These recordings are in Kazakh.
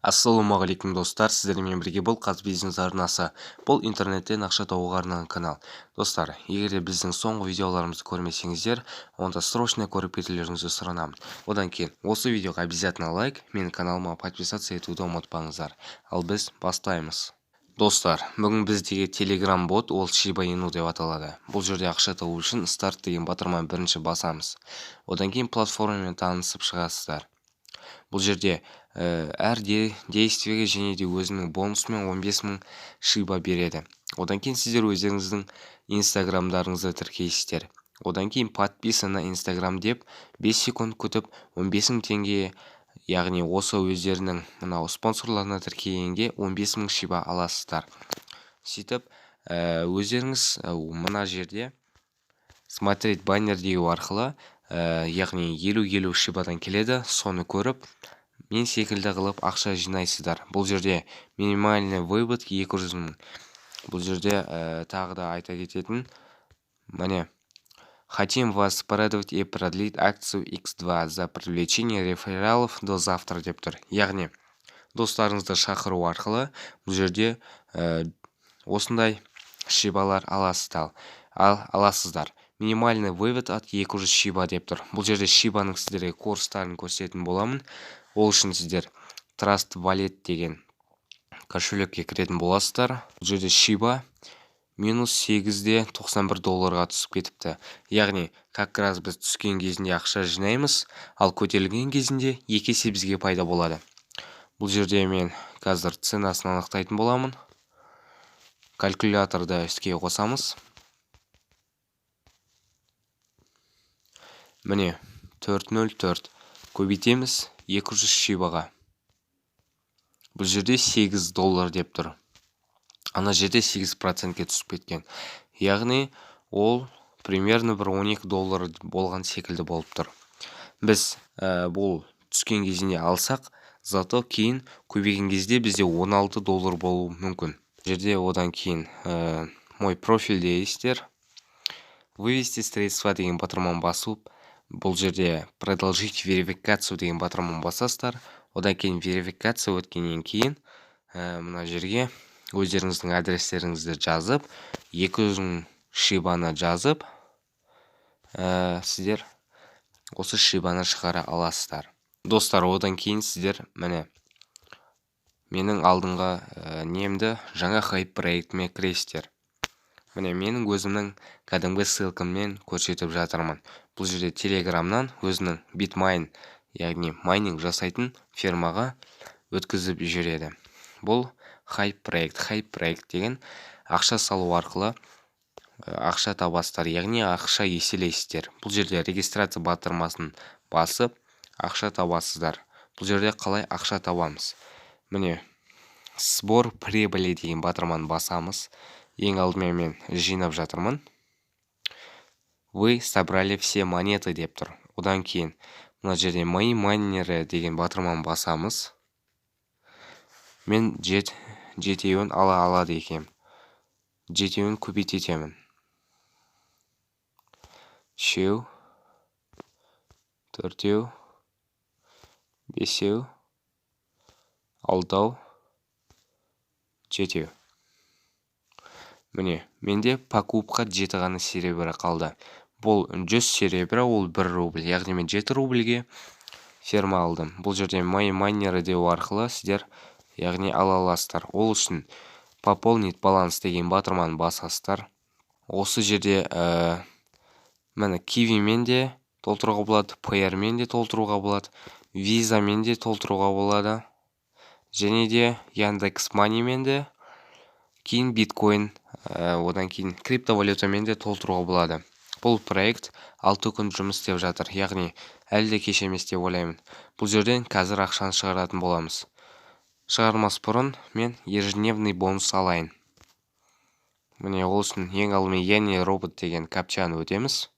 Ассалаумағалейкум достар, сіздермен бірге бұл қазбизнес арнасы. Бұл интернеттен ақша табуға арналған канал. Достар, егер де біздің соңғы видеоларымызды көрмесеңіздер, онда срочно көріп кетулеріңізді сұранамын. Одан кейін осы видеоға обязательно лайк, менің каналыма подписаться етуді ұмытпаңыздар. Ал біз бастаймыз. Достар, бүгін біздегі Telegram бот ол Shiba Inu деп аталады. Бұл жерде ақша табу үшін старт деген батырманы бірінші басамыз. Одан кейін платформамен танысып шығасыздар. Бұл жерде әр действиеге және де өзінің бонусымен 15 000 шиба береді. Одан кейін сіздер өздеріңіздің инстаграмдарыңызды тіркейсіздер. Одан кейін подписана на инстаграм деп 5 секунд күтіп 15 000 теңге, яғни осы өздерінің мынау спонсорларына тіркегенге 15 000 шиба аласыздар. Сөйтіп өздеріңіз мына жерде смотреть баннер деу арқылы, яғни 50 шибадан келеді, соны көріп мен секілді қылып ақша жинайсыздар. Бұл жерде минимальный вывод 200 000. Бұл жерде тағы да айта кететін, міне, хотим вас порадовать и продлить акцию X2 за привлечение рефералов до завтра деп тұр. Яғни достарыңызды шақыру арқылы бұл жерде осындай шибалар аласыздар. Минимальный вывод от 200 шиба деп тұр. Бұл жерде шибаның сіздерге курстарын көрсететін боламын. Ол үшін сіздер Trust Wallet деген кошелекке кіретін боласыздар. Бұл жерде шиба минус 8.91 долларға түсіп кетіпті. Яғни, как раз біз түскен кезінде ақша жинаймыз, ал көтерілген кезінде 2 есе бізге пайда болады. Бұл жерде мен қазір ценасын анықтайтын боламын. Калькуляторды іске қосамыз. Міне, 404 көбейтеміз 200 шибаға. Бұл жерде 8 доллар деп тұр. Ана жерде 8%-ке түсіп кеткен. Яғни, ол примерно бір 12 доллар болған секілді болып тұр. Біз бұл түскен кезінде алсақ, зато кейін көбейген кезде бізде 16 доллар болуы мүмкін. Жерде одан кейін мой профильде естер. Вывести средства деген батырманы басып, бұл жерде продолжить верификацию деген батырманы басасыздар. Одан кейін верификация өткеннен кейін мына жерге өздеріңіздің адрестеріңізді жазып, 200 000 шибаны жазып, сіздер осы шибаны шығара аласыздар. Достар, одан кейін сіздер міне менің алдыңғы немді жаңа хайп проектіме кіресіздер. Міне менің өзімнің кәдімгі ссылкаммен көрсетіп жатырмын. Бұл жерде Телеграмнан өзінің Bitmain, яғни майнинг жасайтын фермаға өткізіп жүреді. Бұл хайп проект деген ақша салу арқылы ақша табасыздар, яғни ақша еселейсіздер. Бұл жерде регистрация батырмасын басып ақша табасыздар. Бұл жерде қалай ақша табамыз? Міне, сбор прибыли деген батырманы басамыз. Ең алдымен мен жинап жатырмын. Вы собрали все монеты деп тұр. Одан кейін мына жерде мои майнеры деген батырманы басамыз. Мен жетеуін алады екем. Жетеуін көбейтемін. 3, 4, 5, 6, 7. Міне, менде покупқа 7 ғана серебрі қалды. Бұл 100 серебрі, ол 1 рубль. Яғни мен 7 рубльге ферма алдым. Бұл жерде мои майнеры деу арқылы сіздер яғни ала аласыздар. Ол үшін пополнить баланс деген батырманы басасыздар. Осы жерде міне кивимен де толтыруға болады, пейермен де толтыруға болады, визамен де толтыруға болады, және де Яндекс Манимен де, кейін биткоин, одан кейін криптовалютамен де толтыруға болады. Бұл проект 6 күн жұмыс істеп жатыр, яғни әлі де кеш емес деп ойлаймын. Бұл жерден қазір ақшаны шығаратын боламыз. Шығармас бұрын мен ежедневный бонус алайын. Міне ол үшін ең алдымен яғни робот деген капчаны өтеміз.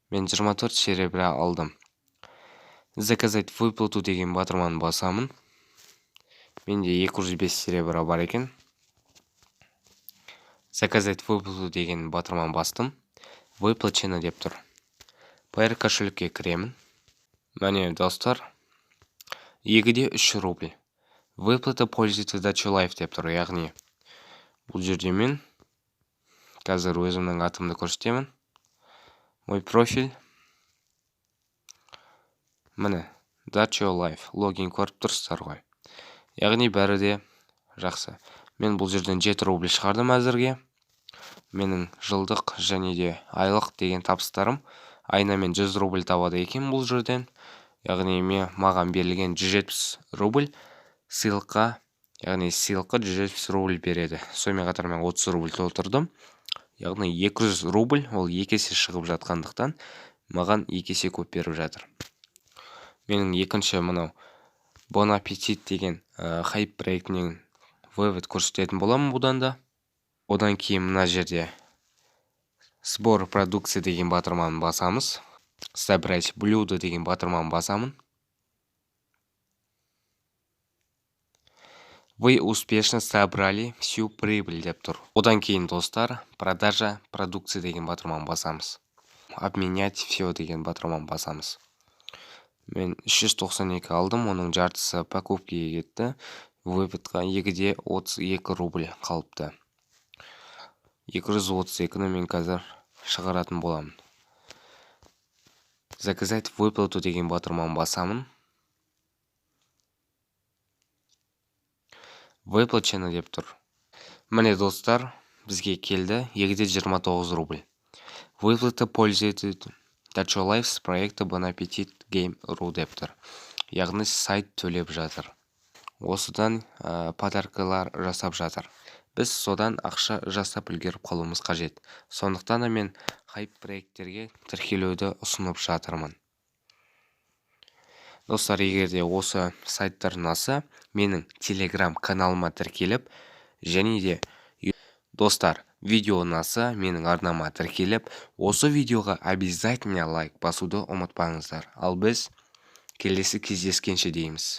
Мен 24 серебрі алдым. Заказать выплату деген батырманы басамын. Менде 205 серебрі бар екен. Заказать выплату деген батырманы бастым. Выплачено деп тұр. Payer кошелекке кіремін. Міне достар, 2-3 рубль. Выплата пользователя Дача Лайф деп тұр, яғни бұл жерде мен қазір өзімнің атымды көрсетемін. Мой профиль. Міне, Дача Лайф логин көріп тұрсыздар ғой. Яғни бәрі де жақсы. Мен бұл жерден 7 рубль шығардым әзірге. Менің жылдық және де айлық деген табыстарым айына мен 100 рубль табады екен бұл жерден. Яғни маған берілген 170 рубль сыйлыққа, яғни сыйлыққа 170 рубль береді. Сонымен қатар мен 30 рубль толтырдым. Яғни 200 рубль ол 2 есе шығып жатқандықтан маған 2 есе көп беріп жатыр. Менің екінші мынау Bon Appetit деген хайп проектінен вывод көрсететін боламын бұдан да. Одан кейін мына жерде сбор продукции деген батырманы басамыз. Собрать блюдо деген батырманы басамын. Вы успешно собрали всю прибыль деп тұр. Одан кейін достар, продажа продукции деген батырманы басамыз. Обменять все деген батырманы басамыз. Мен 392 алдым, оның жартысы покупкеге кетті. Выводқа 2-32 рубль қалыпты. 232-ні мен қазір шығаратын боламын. Заказать выплату деген батырманы басамын. Выплачено деп тұр. Міне достар, бізге келді 2-29 рубль. Выплата пользователя Дача Лайф с проекта Bon Appetit Game.ru деп тұр. Яғни сайт төлеп жатыр. Осыдан подаркалар жасап жатыр. Біз содан ақша жасап үлгеріп қалуымыз қажет. Сондықтан мен хайп проекттерге тіркелуді ұсынып жатырмын. Достар, егер де осы сайттар ұнаса, менің Telegram каналыма тіркеліп, және де достар, видео ұнаса, менің арнама тіркеліп, осы видеоға обязательно лайк басуды ұмытпаңыздар. Ал біз келесі кездескенше дейміз.